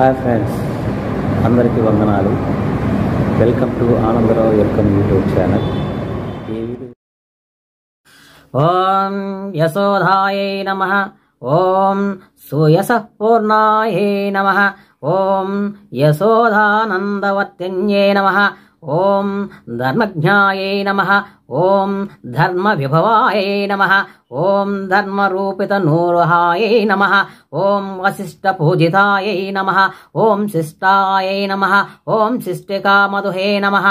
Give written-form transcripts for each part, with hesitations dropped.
Hi friends, అందరికీ వందనాలు. Welcome to Anandarao welcome YouTube channel. ఓం యశోధాయై నమః. ఓం సూయసః పూర్ణాయై నమః. ఓం యశోధానందవర్తిన్యై నమః. ఓం ధర్మజ్ఞాయై నమః. ఓం ధర్మవిభవాయై నమః. ఓం ధర్మరూపితనూర్హాయై నమః. ఓం వసిష్ఠపూజితాయై నమః. ఓం శిష్టాయై నమః. ఓం శిష్టికామధుహే నమః.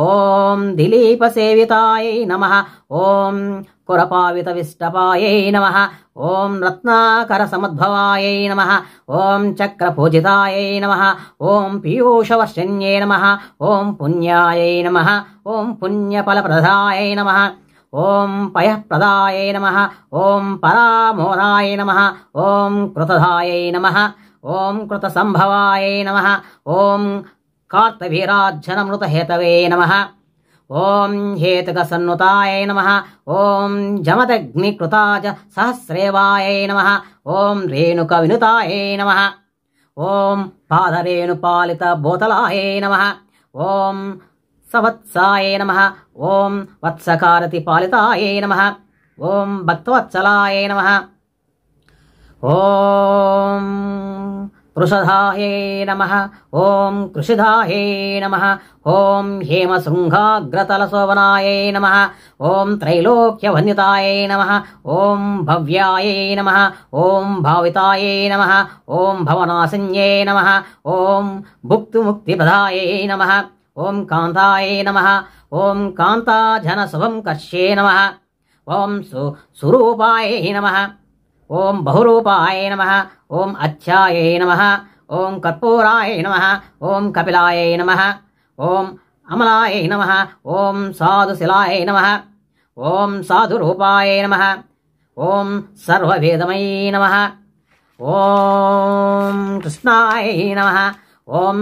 ఓం దిలీపసేవితాయై నమః. ఓం కురపావితవిష్టపాయై నమః. ఓం రత్నాకరసముద్భవాయై నమః. ఓం చక్రపూజితాయై నమః. ఓం పీయూషవర్షిణ్యై నమః. ఓం పుణ్యాయై నమః. ఓం పుణ్యఫలప్రదాయై నమః. ఓం పయఃప్రదాయై నమః. ఓం పరామోదాయై నమః. ఓం కృతధాయై నమః. ఓం కృతసంభవాయై నమః. ఓం కార్తవీరాజ్జనమృతహేతవే నమః. ఓం హేతుకసన్నుతాయై నమః. ఓం జమదగ్నికృతాజ సహస్రేవాయై నమః. ఓం రేణుకవినుతాయై నమః. ఓం పాదరేణుపాలిత భూతలాయై నమః. ఓం సవత్సాయై నమః. ఓం వత్సకారతిపాలితాయై నమః. ఓం భక్తవత్సలాయై నమః. ఓం వృషధాయై నమః. ఓం కృషిధాయై నమః. ఓం హేమశృంగాగ్రతలశోభనాయై నమః. ఓం త్రైలోక్యవన్యతాయై నమః. ఓం భవ్యాయై నమః. ఓం భావితాయై నమః. ఓం భవనాశన్యై నమః. ఓం భుక్తిముక్తిప్రదాయై నమః. ఓం కాంతాయై నమః. ఓం కాంతాజనశుభం కర్ష్యే నమః. ఓం సురూపాయై నమః. ఓం బహురూపాయ నమః. ఓం అచ్ఛాయై నమః. ఓం కర్పూరాయ నమః. ఓం కపిలాయ నమః. ఓం అమలాయ నమః. ఓం సాధుశిలాయ నమః. ఓం సాధురూపాయ నమః. ఓం సర్వవేదమయీ నమః. ఓం కృష్ణాయ నమః. ఓం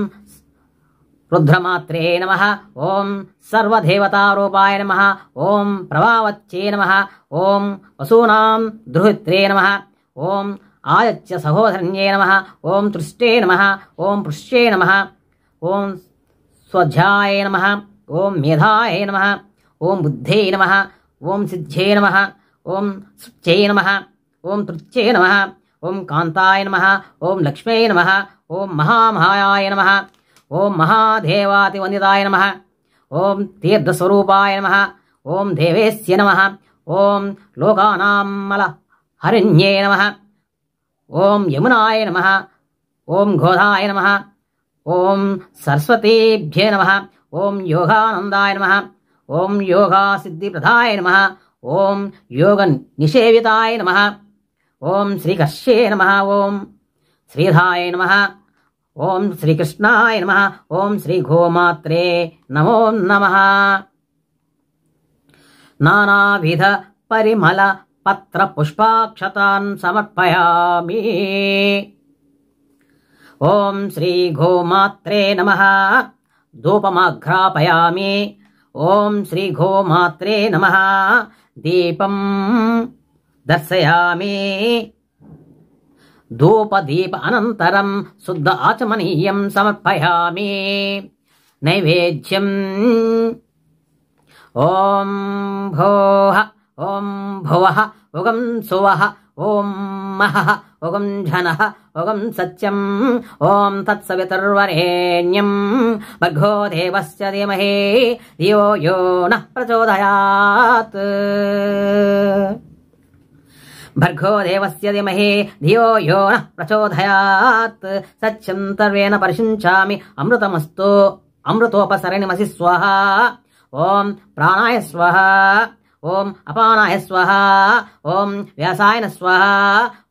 రుద్రమాత్రే నమః. ఓం సర్వదేవతారూపాయ నమః. ఓం ప్రభావచ్చే నమః. ఓం వసూనాం దృహిత్రే నమః. ఓం ఆయచ్చ సహోదరన్యే నమః. ఓం తృష్టే నమః. ఓం పృష్యే నమః. ఓం స్వధ్యాయ నమః. ఓం మేధాయ నమః. ఓం బుద్ధే నమః. ఓం సిద్ధ్యే నమః. ఓం సుచ్చే నమః. ఓం తృచ్ఛే నమః. ఓం కాంతాయ నమః. ఓం లక్ష్మీ నమః. ఓం మహామాయాయ నమః. ఓం మహాదేవాతివందితాయ నమః. ఓం తీర్థస్వరూపాయ నమః. ఓం దేవేశ్య నమః. ఓం లోకానామల హరిణ్యే నమః. ఓం యమునాయ నమః. ఓం గోదాయ నమః. ఓం సరస్వతీభ్యే నమః. ఓం యోగానందాయ నమః. ఓం యోగాసిద్ధిప్రదాయ నమః. ఓం యోగ నిషేవితాయ నమః. ఓం శ్రీకర్ష్యే నమః. ఓం శ్రీధాయ నమః. ఓం శ్రీకృష్ణాయ నమః. ఓం శ్రీగోమాత్రే నమో నమః. నానావిధ పరిమళ పత్ర పుష్పాక్షతాన్ సమర్పయామి. ఓం శ్రీగోమాత్రే నమః. ధూపమాఘ్రాపయామి. ఓం శ్రీగోమాత్రే నమః. దీపం దర్శయామి. ధూపదీప అనంతరం శుద్ధ ఆచమనీయం సమర్పయామి. నైవేద్యం ఓం భోః. ఓం భువః. ఉగం సువః. ఓం మహః. ఉగం ఝనః. ఉగం సత్యం. ఓం తత్సవితుర్వరేణ్యం భర్గో దేవస్య ధీమహి ధియో యో నః ప్రచోదయాత్. భర్గో దేవస్య ధీమహి ధియో యో నః ప్రచోదయాత్. సత్యం తర్వేణ పరిశుంచామి. అమృతమస్తు. అమృతోపసరణిమసి స్వాహ. ఓం ప్రాణాయ స్వాహ. ఓం అపానాయ స్వాహ. ఓం వ్యాసాయ స్వాహ.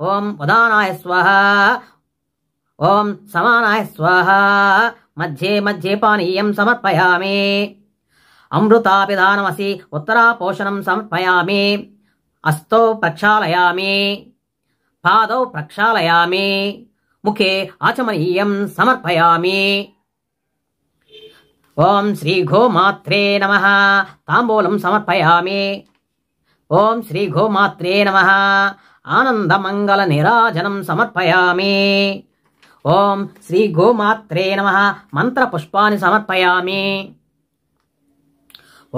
ఓం ఉదానాయ స్వాహ. ఓం సమానాయ స్వాహ. మధ్యే మధ్యే పానీయం సమర్పయామి. అమృతాపిదానమసి ఉత్తరాపోషణం సమర్పయామి. అస్తౌ ప్రక్షాళయామి. పాదౌ ప్రక్షాళయామి. ముఖే ఆచమనీయం సమర్పయామి. ఓం శ్రీగోమాత్రే నమః. తాంబూలం సమర్పయామి. ఓం శ్రీగోమాత్రే నమః. ఆనందమంగళ నీరాజనం సమర్పయామి. ఓం శ్రీ గోమాత్రే నమః మంత్రపుష్పాన్ని సమర్పయామి.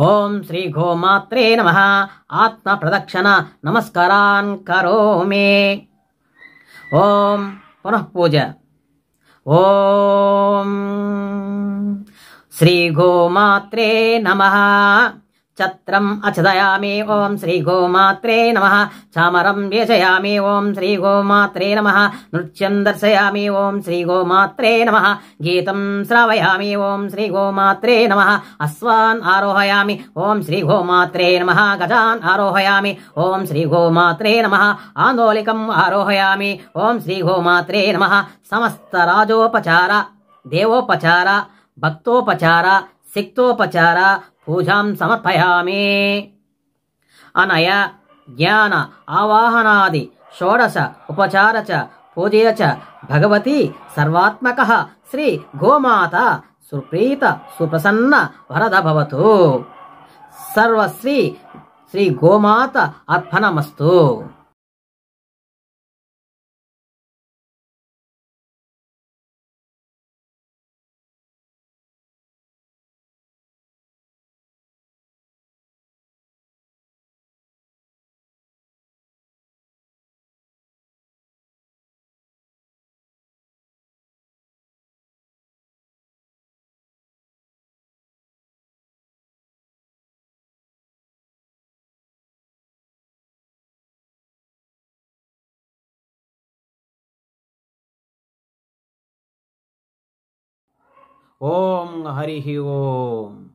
ఓం శ్రీ గోమాత్రే నమః ఆత్మ ప్రదక్షిణ నమస్కారాన్ కరోమి. ఓం పునః పూజ. ఓం శ్రీ గోమాత్రే నమః ఛత్రం అచదయామి. ఓం శ్రీ గోమాత్రే నమః చామరం వేచయామి. ఓం శ్రీ గోమాత్రే నమః నృత్యం దర్శయామి. ఓం శ్రీ గోమాత్రే నమః గీతం శ్రావయామి. ఓం శ్రీ గోమాత్రే నమః అశ్వాన్ ఆరోహయామి. ఓం శ్రీ గోమాత్రే నమః గజాన్ ఆరోహయామి. ఓం శ్రీ గోమాత్రే నమః ఆందోళికం ఆరోహయామి. ఓం శ్రీ గోమాత్రే నమః సమస్త రాజోపచార దేవోపచార భక్తోపచార శక్తోపచార పూజాం సమర్పయామి. అనయ జ్ఞాన ఆవాహనాది షోడశ ఉపచార చ పూజయ చ భగవతి సర్వాత్మక శ్రీ గోమాత సుప్రీత సుప్రసన్న వరద భవతు. సర్వశ్రీ శ్రీ గోమాత అర్పణమస్తు. ఓం హరి ఓం.